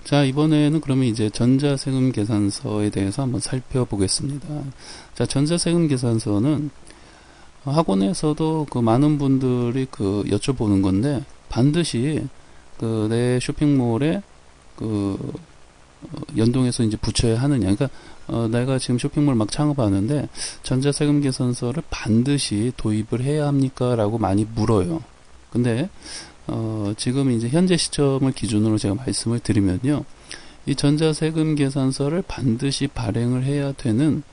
자, 이번에는 그러면 이제 전자세금 계산서에 대해서 한번 살펴보겠습니다. 자, 전자세금 계산서는 학원에서도 그 많은 분들이 그 여쭤보는 건데, 반드시 그 내 쇼핑몰에 그 연동해서 이제 붙여야 하느냐. 그러니까 내가 지금 쇼핑몰 막 창업하는데 전자세금 계산서를 반드시 도입을 해야 합니까? 라고 많이 물어요. 근데 지금 이제 현재 시점을 기준으로 제가 말씀을 드리면요. 이 전자세금 계산서를 반드시 발행을 해야 되는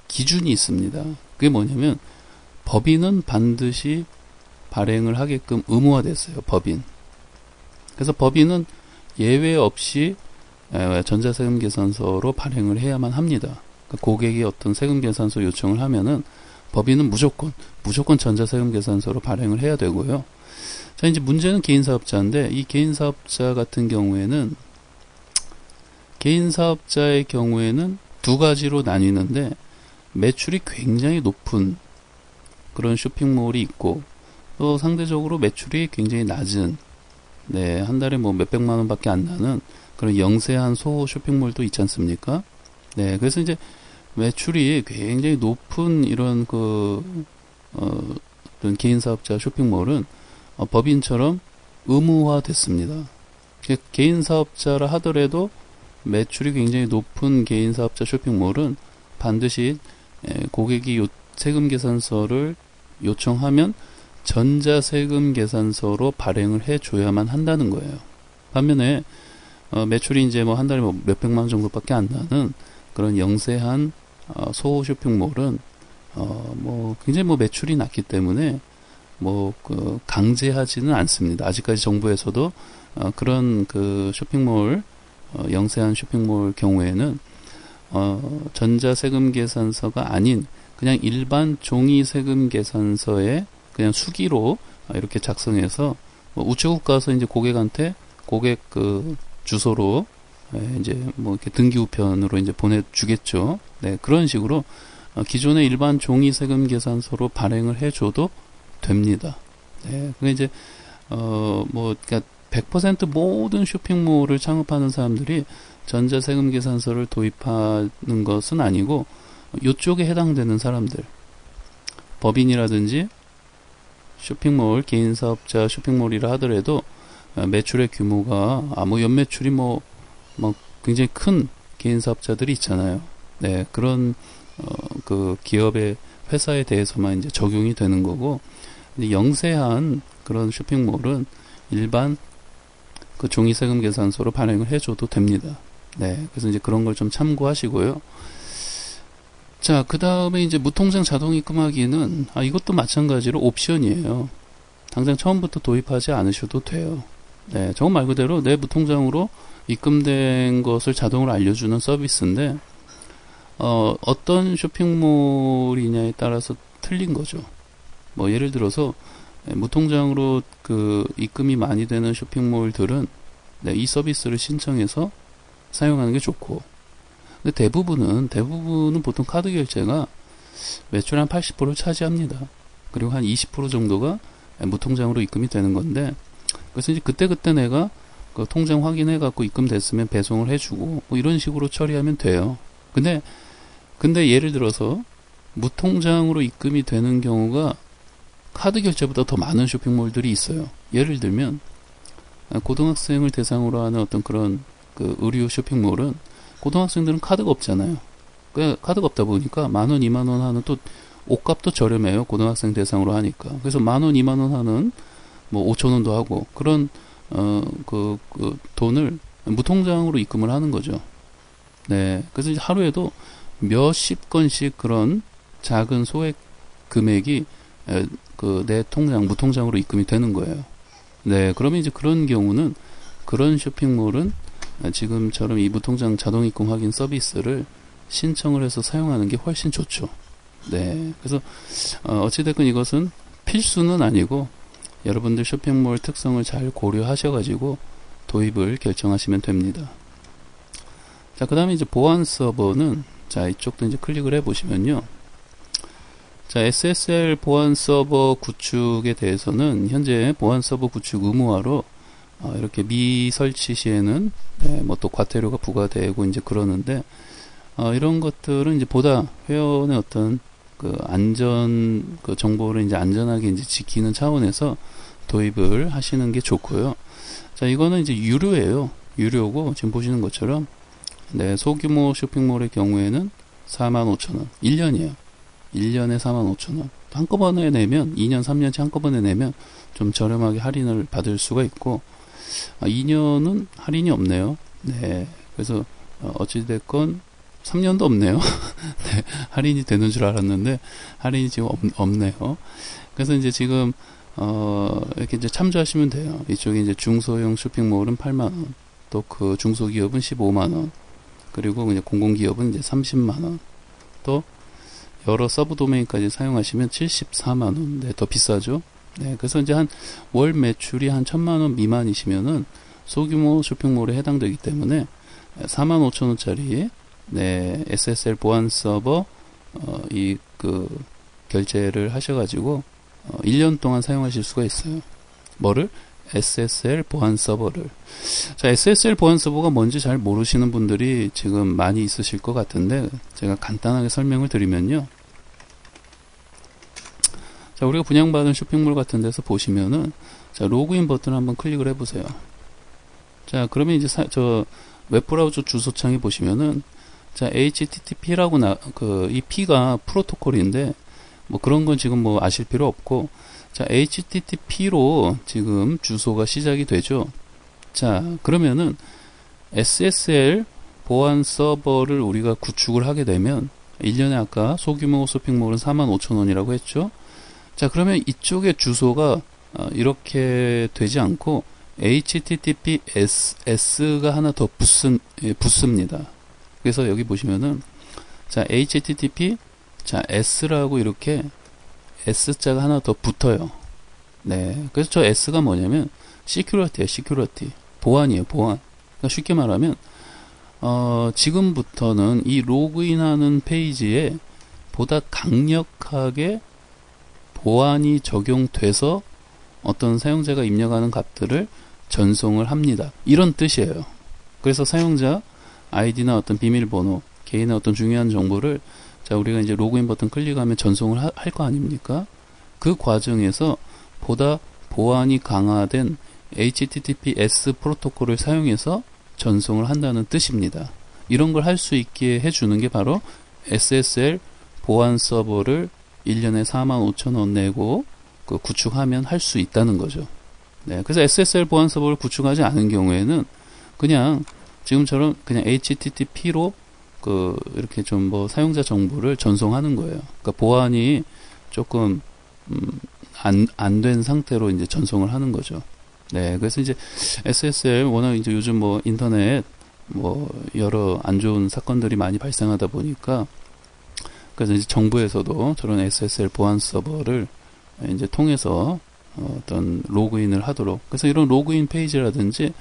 기준이 있습니다. 그게 뭐냐면 법인은 반드시 발행을 하게끔 의무화됐어요. 법인. 그래서 법인은 예외 없이 전자세금 계산서로 발행을 해야만 합니다. 그러니까 고객이 어떤 세금 계산서 요청을 하면은 법인은 무조건 전자세금 계산서로 발행을 해야 되고요. 자, 이제 문제는 개인사업자인데, 이 개인사업자 같은 경우에는 두 가지로 나뉘는데, 매출이 굉장히 높은 그런 쇼핑몰이 있고, 또 상대적으로 매출이 굉장히 낮은, 한 달에 뭐 몇백만 원밖에 안 나는 그런 영세한 소호 쇼핑몰도 있지 않습니까? 그래서 이제 매출이 굉장히 높은 이런 어떤 개인사업자 쇼핑몰은 법인처럼 의무화 됐습니다. 개인사업자라 하더라도 매출이 굉장히 높은 개인사업자 쇼핑몰은 반드시 고객이 세금 계산서를 요청하면 전자세금 계산서로 발행을 해줘야만 한다는 거예요. 반면에 매출이 이제 뭐 한 달에 뭐 몇백만 원 정도밖에 안 나는 그런 영세한 소호 쇼핑몰은 뭐 굉장히 뭐 매출이 낮기 때문에 뭐 강제하지는 않습니다. 아직까지 정부에서도 그런 그 쇼핑몰 영세한 쇼핑몰 경우에는 전자세금 계산서가 아닌 그냥 일반 종이 세금 계산서에 그냥 수기로 이렇게 작성해서 뭐 우체국 가서 이제 고객한테 고객 그 주소로 이제 뭐 이렇게 등기 우편으로 이제 보내주겠죠. 그런 식으로 기존의 일반 종이 세금 계산서로 발행을 해줘도 됩니다. 그게 이제 뭐 그러니까 100% 모든 쇼핑몰을 창업하는 사람들이 전자세금 계산서를 도입하는 것은 아니고 이쪽에 해당되는 사람들, 법인이라든지 쇼핑몰, 개인사업자 쇼핑몰이라 하더라도 매출의 규모가 뭐 연매출이 뭐 굉장히 큰 개인사업자들이 있잖아요. 그런 그 기업의 회사에 대해서만 이제 적용이 되는 거고, 영세한 그런 쇼핑몰은 일반 그 종이세금 계산서로 발행을 해줘도 됩니다. 그래서 이제 그런 걸 좀 참고하시고요. 자, 그 다음에 이제 무통장 자동 입금하기는 이것도 마찬가지로 옵션이에요. 당장 처음부터 도입하지 않으셔도 돼요. 저건 말 그대로 내 무통장으로 입금된 것을 자동으로 알려주는 서비스인데 어떤 쇼핑몰이냐에 따라서 틀린 거죠. 뭐 예를 들어서 무통장으로 그 입금이 많이 되는 쇼핑몰들은 이 서비스를 신청해서 사용하는 게 좋고, 근데 대부분은 보통 카드 결제가 매출 한 80%를 차지합니다. 그리고 한 20% 정도가 무통장으로 입금이 되는 건데, 그래서 이제 그때 내가 그 통장 확인해 갖고 입금됐으면 배송을 해주고 뭐 이런 식으로 처리하면 돼요. 근데 예를 들어서 무통장으로 입금이 되는 경우가 카드 결제보다 더 많은 쇼핑몰들이 있어요. 예를 들면 고등학생을 대상으로 하는 어떤 그런 그 의류 쇼핑몰은 고등학생들은 카드가 없잖아요. 카드가 없다 보니까 10,000원, 20,000원 하는 또 옷값도 저렴해요. 고등학생 대상으로 하니까. 그래서 10,000원, 20,000원 하는 뭐 5,000원도 하고 그런 그 돈을 무통장으로 입금을 하는 거죠. 그래서 이제 하루에도 몇십 건씩 그런 작은 소액 금액이 그 내 무통장으로 입금이 되는 거예요. 그러면 이제 그런 경우는 그런 쇼핑몰은 지금처럼 이 무통장 자동 입금 확인 서비스를 신청을 해서 사용하는 게 훨씬 좋죠. 그래서 어찌됐건 이것은 필수는 아니고 여러분들 쇼핑몰 특성을 잘 고려하셔가지고 도입을 결정하시면 됩니다. 자, 그 다음에 이제 보안 서버는, 자, 이쪽도 이제 클릭을 해보시면요. 자, SSL 보안 서버 구축에 대해서는 현재 보안 서버 구축 의무화로 이렇게 미설치 시에는 네, 뭐 또 과태료가 부과되고 이제 그러는데 이런 것들은 이제 보다 회원의 어떤 그 안전 그 정보를 이제 안전하게 이제 지키는 차원에서 도입을 하시는 게 좋고요. 자, 이거는 이제 유료예요. 유료고 지금 보시는 것처럼 네, 소규모 쇼핑몰의 경우에는 45,000원. 1년이에요. 1년에 45,000원. 한꺼번에 내면 2년, 3년치 한꺼번에 내면 좀 저렴하게 할인을 받을 수가 있고 2년은 할인이 없네요. 네. 그래서 어찌됐건 3년도 없네요. 네, 할인이 되는 줄 알았는데 할인이 지금 없네요. 그래서 이제 지금 이렇게 이제 참조하시면 돼요. 이쪽에 이제 중소형 쇼핑몰은 8만 원, 또 그 중소기업은 15만 원, 그리고 그냥 공공기업은 이제 30만 원, 또 여러 서브 도메인까지 사용하시면 74만 원. 네, 더 비싸죠. 네, 그래서 이제 한 월 매출이 한 1,000만 원 미만이시면은 소규모 쇼핑몰에 해당되기 때문에 45,000원짜리 네, SSL 보안 서버 그 결제를 하셔가지고 1년 동안 사용하실 수가 있어요. 뭐를? SSL 보안 서버를. 자, SSL 보안 서버가 뭔지 잘 모르시는 분들이 지금 많이 있으실 것 같은데 제가 간단하게 설명을 드리면요. 자, 우리가 분양받은 쇼핑몰 같은 데서 보시면은 자, 로그인 버튼 한번 클릭을 해보세요. 자, 그러면 이제 저 웹브라우저 주소창에 보시면은 자, HTTP라고 이 P가 프로토콜인데 뭐 그런 건 지금 뭐 아실 필요 없고, 자, HTTP로 지금 주소가 시작이 되죠. 자, 그러면은 SSL 보안 서버를 우리가 구축을 하게 되면 1년에 아까 소규모 쇼핑몰은 45,000원이라고 했죠. 자, 그러면 이쪽에 주소가 이렇게 되지 않고 HTTPS가 하나 더 붙습니다. 그래서 여기 보시면은 자, HTTP 자, S라고 이렇게 S자가 하나 더 붙어요. 네. 그래서 저 S가 뭐냐면 시큐리티예요. 시큐리티. 보안이에요. 보안. 그러니까 쉽게 말하면 지금부터는 이 로그인하는 페이지에 보다 강력하게 보안이 적용돼서 어떤 사용자가 입력하는 값들을 전송을 합니다. 이런 뜻이에요. 그래서 사용자 아이디나 어떤 비밀번호, 개인의 어떤 중요한 정보를 자, 우리가 이제 로그인 버튼 클릭하면 전송을 할 거 아닙니까? 그 과정에서 보다 보안이 강화된 HTTPS 프로토콜을 사용해서 전송을 한다는 뜻입니다. 이런 걸 할 수 있게 해주는 게 바로 SSL 보안 서버를 1년에 45,000원 내고 그 구축하면 할 수 있다는 거죠. 네, 그래서 SSL 보안 서버를 구축하지 않은 경우에는 그냥 지금처럼 그냥 HTTP로 이렇게 좀 뭐 사용자 정보를 전송하는 거예요. 그러니까 보안이 조금 안 된 상태로 이제 전송을 하는 거죠. 네, 그래서 이제 SSL 워낙 이제 요즘 뭐 인터넷 뭐 여러 안 좋은 사건들이 많이 발생하다 보니까 그래서 이제 정부에서도 저런 SSL 보안 서버를 이제 통해서 어떤 로그인을 하도록, 그래서 이런 로그인 페이지라든지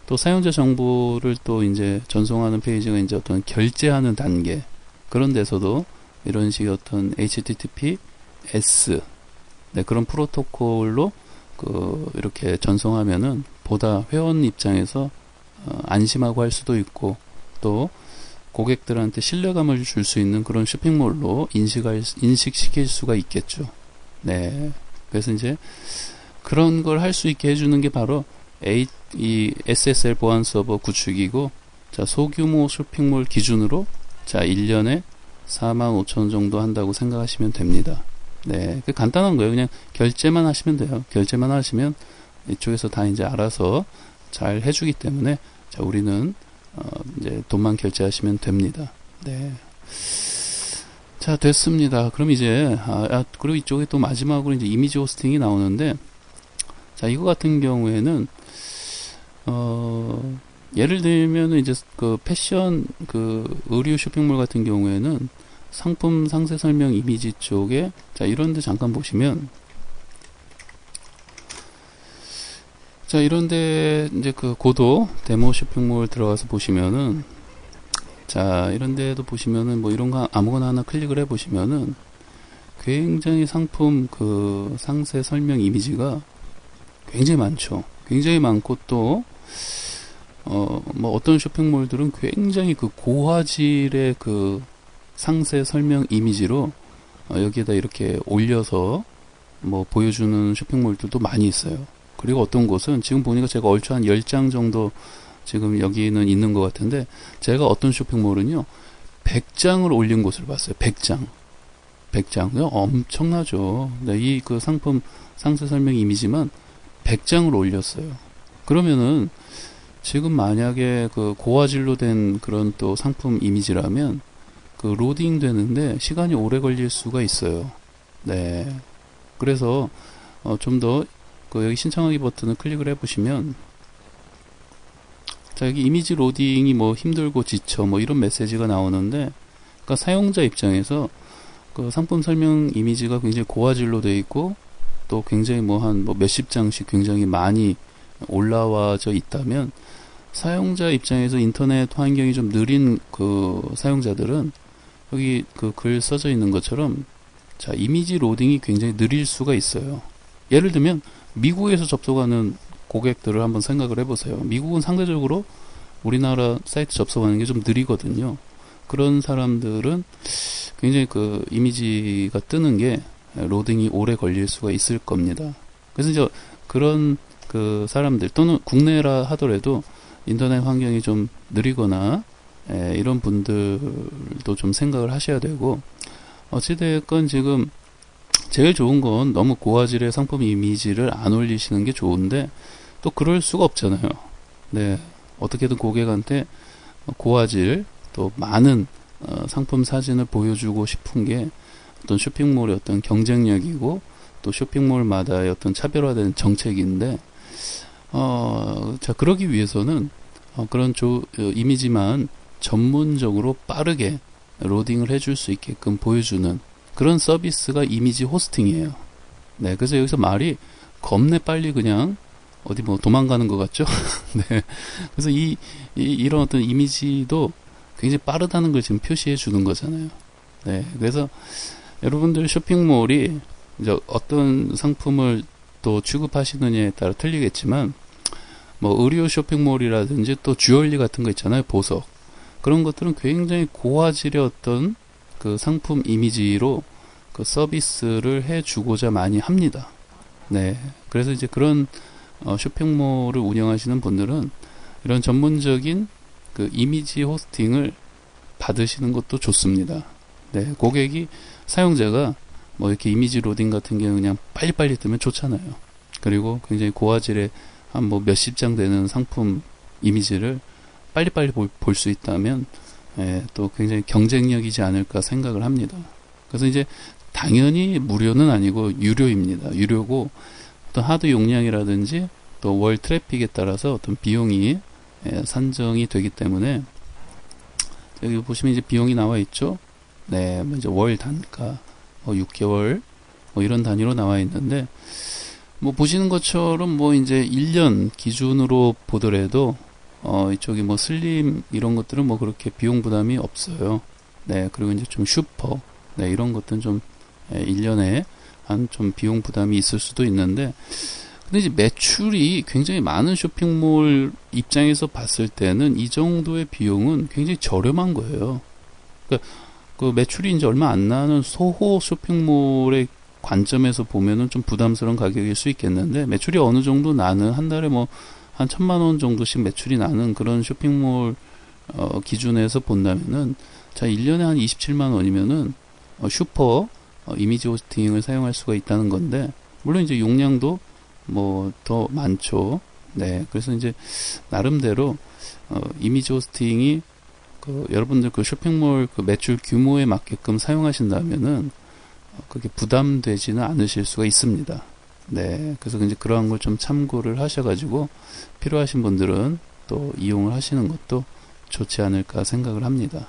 또 사용자 정보를 또 이제 전송하는 페이지가 이제 어떤 결제하는 단계, 그런 데서도 이런 식의 어떤 HTTPS 네, 그런 프로토콜로 이렇게 전송하면은 보다 회원 입장에서 안심하고 할 수도 있고 또 고객들한테 신뢰감을 줄 수 있는 그런 쇼핑몰로 인식시킬 수가 있겠죠. 네. 그래서 이제 그런 걸 할 수 있게 해주는 게 바로 이 SSL 보안 서버 구축이고, 자, 소규모 쇼핑몰 기준으로 자, 1년에 45,000원 정도 한다고 생각하시면 됩니다. 네. 그 간단한 거예요. 그냥 결제만 하시면 돼요. 결제만 하시면 이쪽에서 다 이제 알아서 잘 해주기 때문에 자, 우리는 이제 돈만 결제하시면 됩니다. 네. 자, 됐습니다. 그럼 이제 그리고 이쪽에 또 마지막으로 이제 이미지 호스팅이 나오는데, 자, 이거 같은 경우에는 예를 들면은 이제 그 패션 의류 쇼핑몰 같은 경우에는 상품 상세 설명 이미지 쪽에 자, 이런데 잠깐 보시면 자, 이런데 이제 그 고도 데모 쇼핑몰 들어가서 보시면은 자, 이런데도 보시면은 뭐 이런 거 아무거나 하나 클릭을 해 보시면은 굉장히 상품 상세 설명 이미지가 굉장히 많죠. 굉장히 많고 또 뭐 어떤 쇼핑몰들은 굉장히 그 고화질의 그 상세 설명 이미지로 여기에다 이렇게 올려서 뭐 보여주는 쇼핑몰들도 많이 있어요. 그리고 어떤 곳은 지금 보니까 제가 얼추 한 10장 정도 지금 여기는 있는 것 같은데, 제가 어떤 쇼핑몰은요 100장을 올린 곳을 봤어요. 100장. 100장. 엄청나죠. 네, 이 그 상품 상세 설명 이미지만 100장을 올렸어요. 그러면은 지금 만약에 그 고화질로 된 그런 또 상품 이미지라면 그 로딩 되는데 시간이 오래 걸릴 수가 있어요. 네. 그래서 좀 더 그 여기 신청하기 버튼을 클릭을 해보시면, 자 여기 이미지 로딩이 뭐 힘들고 지쳐 뭐 이런 메시지가 나오는데, 그러니까 사용자 입장에서 그 상품 설명 이미지가 굉장히 고화질로 되어 있고 또 굉장히 뭐 한 뭐 몇십 장씩 굉장히 많이 올라와져 있다면, 사용자 입장에서 인터넷 환경이 좀 느린 그 사용자들은 여기 그 글 써져 있는 것처럼 자 이미지 로딩이 굉장히 느릴 수가 있어요. 예를 들면 미국에서 접속하는 고객들을 한번 생각을 해보세요. 미국은 상대적으로 우리나라 사이트 접속하는 게 좀 느리거든요. 그런 사람들은 굉장히 그 이미지가 뜨는 게 로딩이 오래 걸릴 수가 있을 겁니다. 그래서 이제 그런 그 사람들 또는 국내라 하더라도 인터넷 환경이 좀 느리거나 이런 분들도 좀 생각을 하셔야 되고, 어찌됐건 지금 제일 좋은 건 너무 고화질의 상품 이미지를 안 올리시는 게 좋은데, 또 그럴 수가 없잖아요. 네, 어떻게든 고객한테 고화질 또 많은 상품 사진을 보여주고 싶은 게 어떤 쇼핑몰의 어떤 경쟁력이고 또 쇼핑몰마다의 어떤 차별화된 정책인데, 자 그러기 위해서는 그런 이미지만 전문적으로 빠르게 로딩을 해줄 수 있게끔 보여주는 그런 서비스가 이미지 호스팅이에요. 네, 그래서 여기서 말이 겁내 빨리 그냥 어디 뭐 도망가는 것 같죠? 네, 그래서 이런 어떤 이미지도 굉장히 빠르다는 걸 지금 표시해 주는 거잖아요. 네, 그래서 여러분들 쇼핑몰이 이제 어떤 상품을 또 취급하시느냐에 따라 틀리겠지만, 뭐 의류 쇼핑몰이라든지 또 주얼리 같은 거 있잖아요. 보석. 그런 것들은 굉장히 고화질의 어떤 그 상품 이미지로 그 서비스를 해주고자 많이 합니다. 네. 그래서 이제 그런 쇼핑몰을 운영하시는 분들은 이런 전문적인 그 이미지 호스팅을 받으시는 것도 좋습니다. 네. 고객이, 사용자가 뭐 이렇게 이미지 로딩 같은 경우 그냥 빨리빨리 뜨면 좋잖아요. 그리고 굉장히 고화질의 한 뭐 몇십 장 되는 상품 이미지를 빨리빨리 볼 수 있다면 또 굉장히 경쟁력이지 않을까 생각을 합니다. 그래서 이제 당연히 무료는 아니고 유료입니다. 유료고 어떤 하드 용량이라든지 또 월 트래픽에 따라서 어떤 비용이 산정이 되기 때문에, 여기 보시면 이제 비용이 나와 있죠. 네, 이제 월 단가 6개월 뭐 이런 단위로 나와 있는데, 뭐 보시는 것처럼 뭐 이제 1년 기준으로 보더라도 이쪽이 뭐 슬림 이런 것들은 뭐 그렇게 비용 부담이 없어요. 네, 그리고 이제 좀 슈퍼, 네, 이런 것들은 좀 1년에 한 좀 비용 부담이 있을 수도 있는데, 근데 이제 매출이 굉장히 많은 쇼핑몰 입장에서 봤을 때는 이 정도의 비용은 굉장히 저렴한 거예요. 그러니까 그 매출이 이제 얼마 안 나는 소호 쇼핑몰의 관점에서 보면은 좀 부담스러운 가격일 수 있겠는데, 매출이 어느 정도 나는 한 달에 뭐 한 1,000만 원 정도씩 매출이 나는 그런 쇼핑몰 기준에서 본다면은, 자 1년에 한 27만 원이면은 슈퍼 이미지 호스팅을 사용할 수가 있다는 건데, 물론 이제 용량도 뭐 더 많죠. 네, 그래서 이제 나름대로 이미지 호스팅이 그 여러분들 그 쇼핑몰 그 매출 규모에 맞게끔 사용하신다면은 그게 부담되지는 않으실 수가 있습니다. 네, 그래서 이제 그러한 걸 좀 참고를 하셔가지고 필요하신 분들은 또 이용을 하시는 것도 좋지 않을까 생각을 합니다.